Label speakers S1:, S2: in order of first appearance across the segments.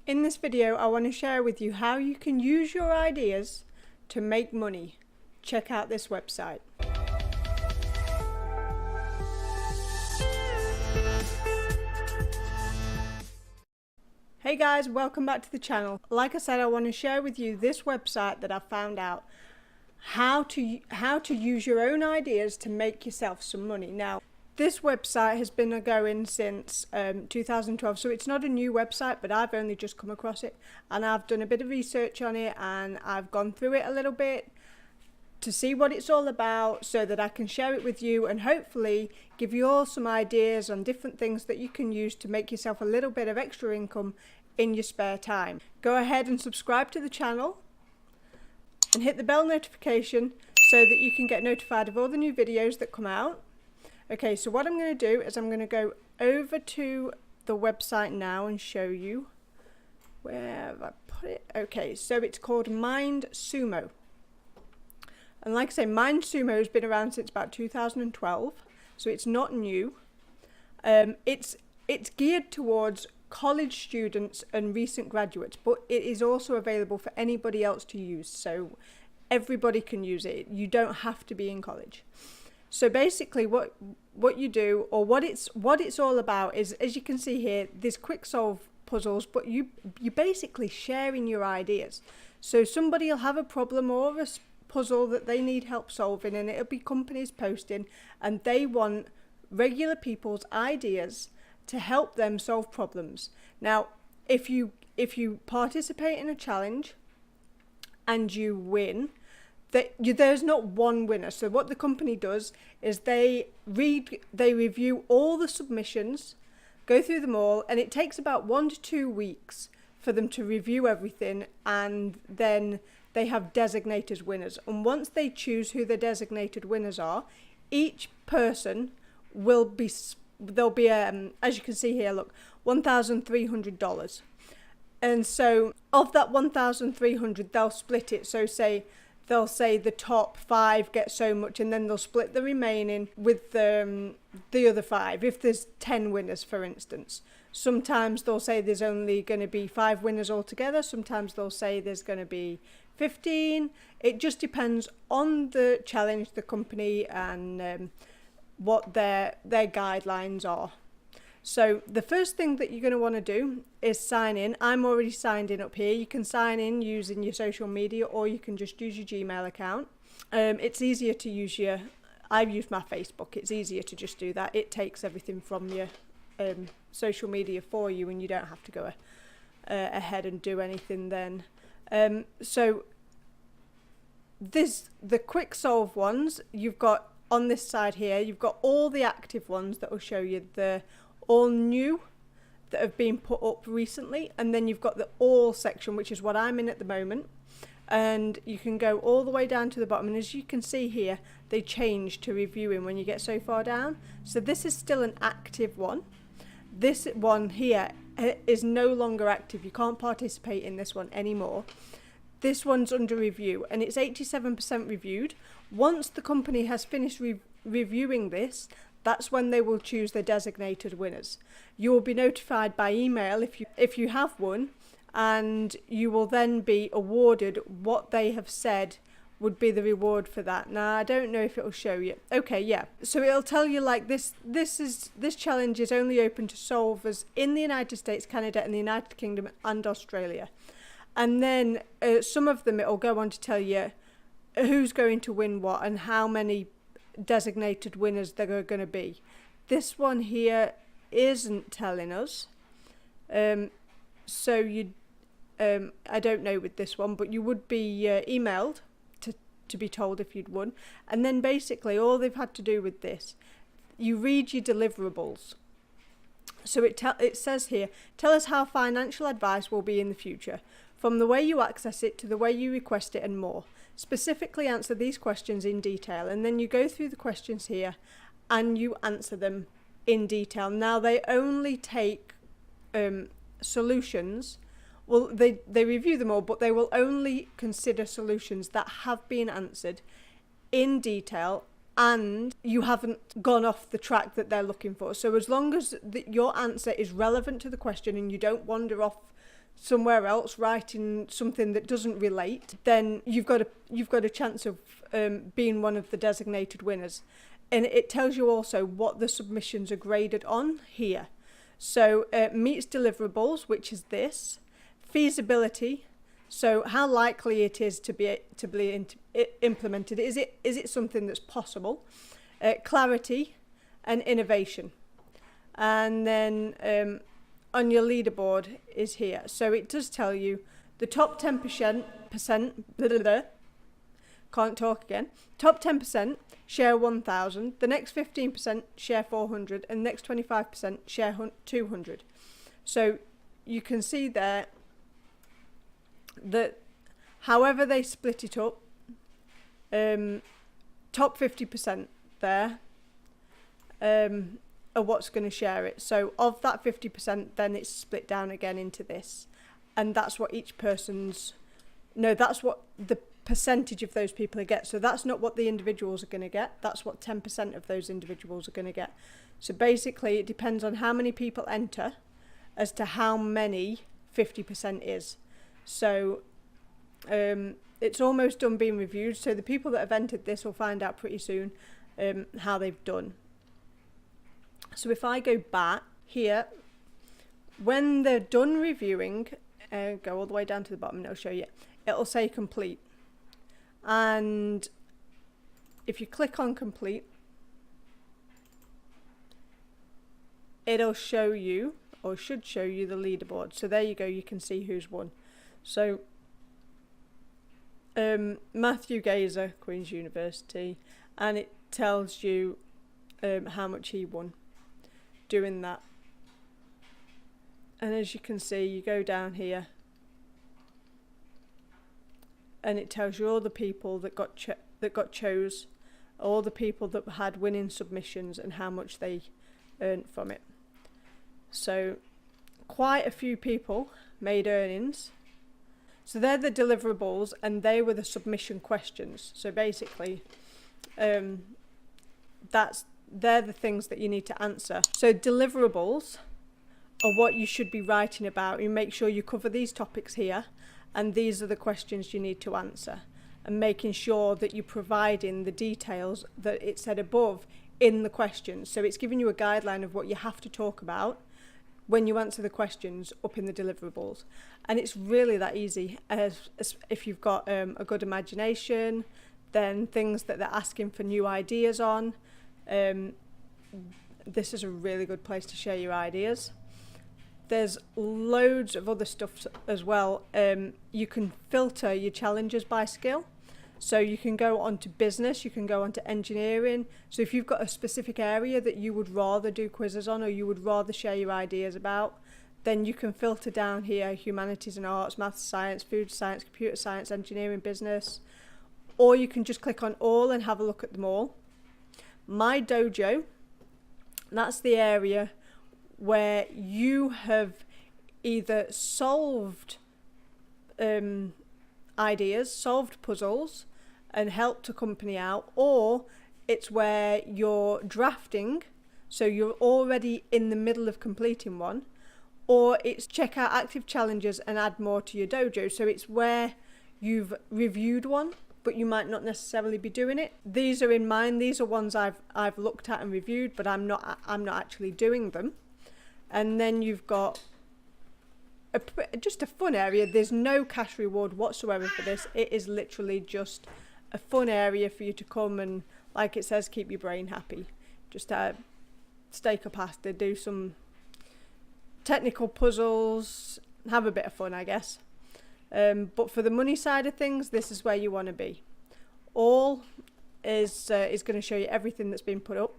S1: In this video, I want to share with you how you can use your ideas to make money. Check out this website. Hey guys, welcome back to the channel. Like I said, I want to share with you this website that I found out how to use your own ideas to make yourself some money. Now, this website has been going since 2012, so it's not a new website, but I've only just come across it, and I've done a bit of research on it, and I've gone through it a little bit to see what it's all about so that I can share it with you and hopefully give you all some ideas on different things that you can use to make yourself a little bit of extra income in your spare time. Go ahead and subscribe to the channel and hit the bell notification so that you can get notified of all the new videos that come out. Okay, so what I'm going to do is I'm going to go over to the website now and show you where have I put it. Okay, so it's called MindSumo. And like I say, MindSumo has been around since about 2012, so it's not new. It's geared towards college students and recent graduates, but it is also available for anybody else to use, so everybody can use it. You don't have to be in college. So basically what you do, or what it's all about is, as you can see here, there's quick solve puzzles, but you're basically sharing your ideas. So somebody will have a problem or a puzzle that they need help solving, and it'll be companies posting, and they want regular people's ideas to help them solve problems. Now, if you participate in a challenge and you win, there's not one winner. So what the company does is they review all the submissions, go through them all, and it takes about 1 to 2 weeks for them to review everything, and then they have designated winners. And once they choose who the designated winners are, each person will be, there'll be as you can see here, look, $1,300. And so of that 1,300, they'll split it. So they'll say the top 5 get so much, and then they'll split the remaining with the other 5, if there's 10 winners, for instance. Sometimes they'll say there's only going to be 5 winners altogether. Sometimes they'll say there's going to be 15. It just depends on the challenge, the company, and what their guidelines are. So the first thing that you're going to want to do is sign in. I'm already signed in up here. You can sign in using your social media, or you can just use your Gmail account. It's easier to use I've used my Facebook. It's easier to just do that. It takes everything from your social media for you, and you don't have to go ahead and do anything then. So the quick solve ones, you've got on this side here, you've got all the active ones that will show you the all new that have been put up recently, and then you've got the all section, which is what I'm in at the moment, and you can go all the way down to the bottom, and as you can see here, they change to reviewing when you get so far down. So this is still an active one. This one here is no longer active. You can't participate in this one anymore. This one's under review, and it's 87% reviewed. Once the company has finished reviewing this, that's when they will choose their designated winners. You will be notified by email if you have won, and you will then be awarded what they have said would be the reward for that. Now, I don't know if it'll show you. Okay, yeah. So it'll tell you like this challenge is only open to solvers in the United States, Canada, and the United Kingdom and Australia. And then some of them, it'll go on to tell you who's going to win what and how many designated winners there are going to be. This one here isn't telling us. So I don't know with this one, but you would be emailed to be told if you'd won. And then basically all they've had to do with this, you read your deliverables. So it says here, tell us how financial advice will be in the future, from the way you access it to the way you request it and more. Specifically answer these questions in detail, and then you go through the questions here and you answer them in detail. Now, they only take solutions. Well, they review them all, but they will only consider solutions that have been answered in detail and you haven't gone off the track that they're looking for. So as long as your answer is relevant to the question and you don't wander off somewhere else writing something that doesn't relate, then you've got a chance of being one of the designated winners. And it tells you also what the submissions are graded on here. So meets deliverables, which is this. Feasibility, so how likely it is to be implemented. Is it something that's possible? Clarity and innovation. And then on your leaderboard is here. So it does tell you the top 10%, can't talk again, top 10% share 1,000, the next 15% share 400, and the next 25% share 200. So you can see there that however they split it up, top 50% there are what's going to share it. So of that 50%, then it's split down again into this, and that's what each person's, no, that's what the percentage of those people get. So that's not what the individuals are going to get, that's what 10% of those individuals are going to get. So basically it depends on how many people enter as to how many 50% is. So it's almost done being reviewed, so the people that have entered this will find out pretty soon how they've done. So if I go back here, when they're done reviewing, go all the way down to the bottom and it'll show you, it'll say complete. And if you click on complete, it'll show you, or should show you, the leaderboard. So there you go, you can see who's won. So Matthew Gazer, Queen's University, and it tells you how much he won doing that. And as you can see, you go down here and it tells you all the people that got chose, all the people that had winning submissions and how much they earned from it. So quite a few people made earnings. So they're the deliverables and they were the submission questions. So basically they're the things that you need to answer. So deliverables are what you should be writing about. You make sure you cover these topics here, and these are the questions you need to answer, and making sure that you're providing the details that it said above in the questions. So it's giving you a guideline of what you have to talk about when you answer the questions up in the deliverables. And it's really that easy. As if you've got a good imagination, then things that they're asking for new ideas on, this is a really good place to share your ideas. There's loads of other stuff as well. You can filter your challenges by skill. So you can go on to business, you can go on to engineering. So if you've got a specific area that you would rather do quizzes on, or you would rather share your ideas about, then you can filter down here: humanities and arts, maths, science, food science, computer science, engineering, business. Or you can just click on all and have a look at them all. My Dojo, that's the area where you have either solved ideas, solved puzzles and helped a company out, or it's where you're drafting, so you're already in the middle of completing one, or it's check out active challenges and add more to your dojo. So it's where you've reviewed one but you might not necessarily be doing it. These are in mine. These are ones I've looked at and reviewed, but I'm not actually doing them. And then you've got just a fun area. There's no cash reward whatsoever for this. It is literally just a fun area for you to come and, like it says, keep your brain happy. Just stake a pasta, do some technical puzzles, have a bit of fun, I guess. But for the money side of things, this is where you want to be. All is going to show you everything that's been put up.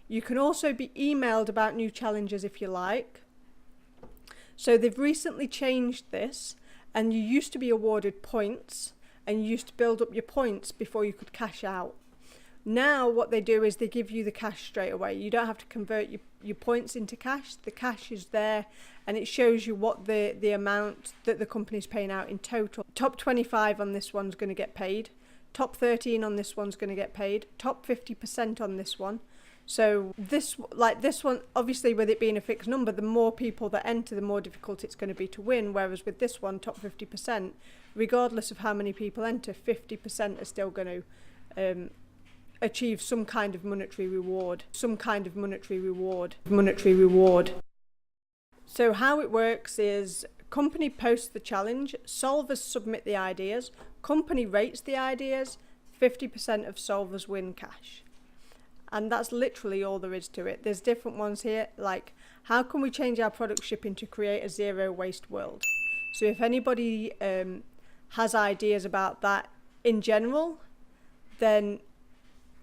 S1: You can also be emailed about new challenges if you like. So they've recently changed this, and you used to be awarded points, and you used to build up your points before you could cash out. Now what they do is they give you the cash straight away. You don't have to convert your points into cash. The cash is there, and it shows you what the amount that the company's paying out in total. Top 25 on this one's going to get paid. Top 13 on this one's going to get paid. Top 50% on this one. So this one, obviously with it being a fixed number, the more people that enter, the more difficult it's going to be to win. Whereas with this one, top 50%, regardless of how many people enter, 50% are still going to achieve some kind of monetary reward. So how it works is company posts the challenge, solvers submit the ideas, company rates the ideas, 50% of solvers win cash. And that's literally all there is to it. There's different ones here, like how can we change our product shipping to create a zero waste world? So if anybody has ideas about that in general, then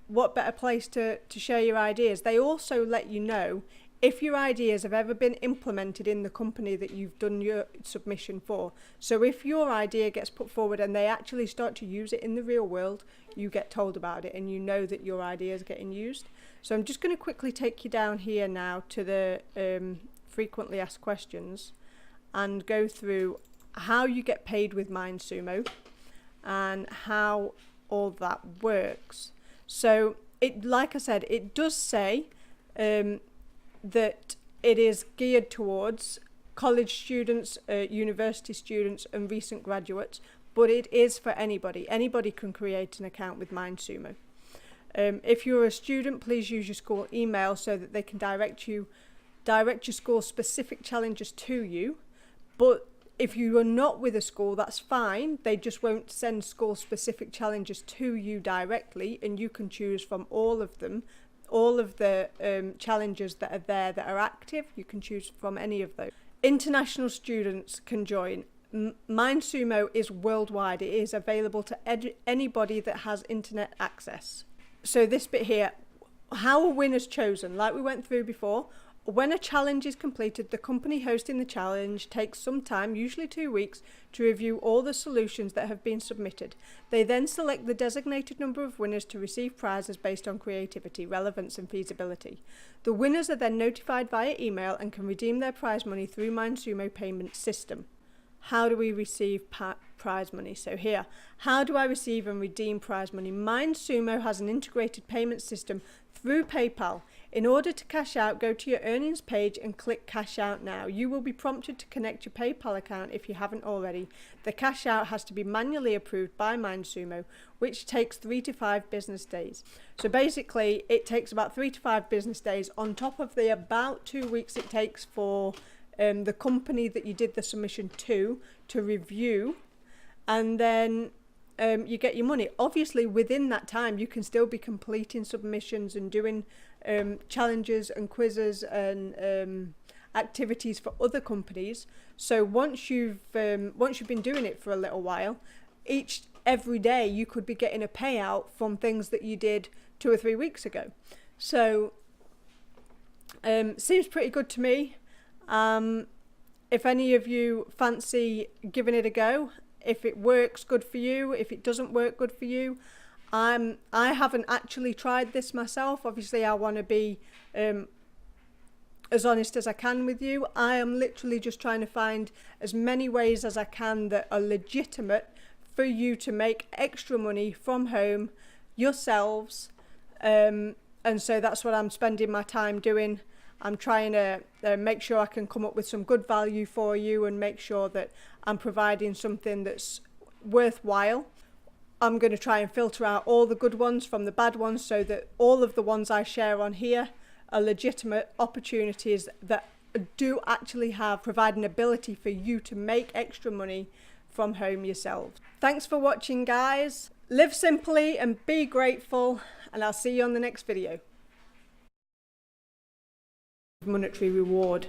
S1: what better place to share your ideas? They also let you know if your ideas have ever been implemented in the company that you've done your submission for. So if your idea gets put forward and they actually start to use it in the real world, you get told about it and you know that your idea is getting used. So I'm just going to quickly take you down here now to the frequently asked questions and go through how you get paid with MindSumo and how all that works. So it, like I said, it does say that it is geared towards college students, university students and recent graduates, but it is for anybody. Anybody can create an account with MindSumo. If you're a student, please use your school email so that they can direct your school specific challenges to you. But if you are not with a school, that's fine. They just won't send school specific challenges to you directly, and you can choose from all of them. All of the challenges that are there that are active, you can choose from any of those. International students can join. MindSumo is worldwide. It is available to anybody that has internet access. So this bit here, how a winner's chosen, like we went through before. When a challenge is completed, the company hosting the challenge takes some time, usually 2 weeks, to review all the solutions that have been submitted. They then select the designated number of winners to receive prizes based on creativity, relevance and feasibility. The winners are then notified via email and can redeem their prize money through MindSumo payment system. How do we receive prize money? So here, how do I receive and redeem prize money? MindSumo has an integrated payment system through PayPal. In order to cash out, go to your earnings page and click cash out now. You will be prompted to connect your PayPal account if you haven't already. The cash out has to be manually approved by MindSumo, which takes 3 to 5 business days. So basically it takes about 3 to 5 business days on top of the about 2 weeks it takes for the company that you did the submission to review, and then you get your money. Obviously within that time you can still be completing submissions and doing challenges and quizzes and activities for other companies. So once you've been doing it for a little while, every day you could be getting a payout from things that you did 2 or 3 weeks ago. So seems pretty good to me. If any of you fancy giving it a go, if it works, good for you. If it doesn't work, good for you. I haven't actually tried this myself. Obviously I want to be as honest as I can with you. I am literally just trying to find as many ways as I can that are legitimate for you to make extra money from home yourselves, and so that's what I'm spending my time doing. I'm trying to make sure I can come up with some good value for you and make sure that I'm providing something that's worthwhile. I'm going to try and filter out all the good ones from the bad ones so that all of the ones I share on here are legitimate opportunities that do actually provide an ability for you to make extra money from home yourselves. Thanks for watching, guys. Live simply and be grateful, and I'll see you on the next video. Monetary reward.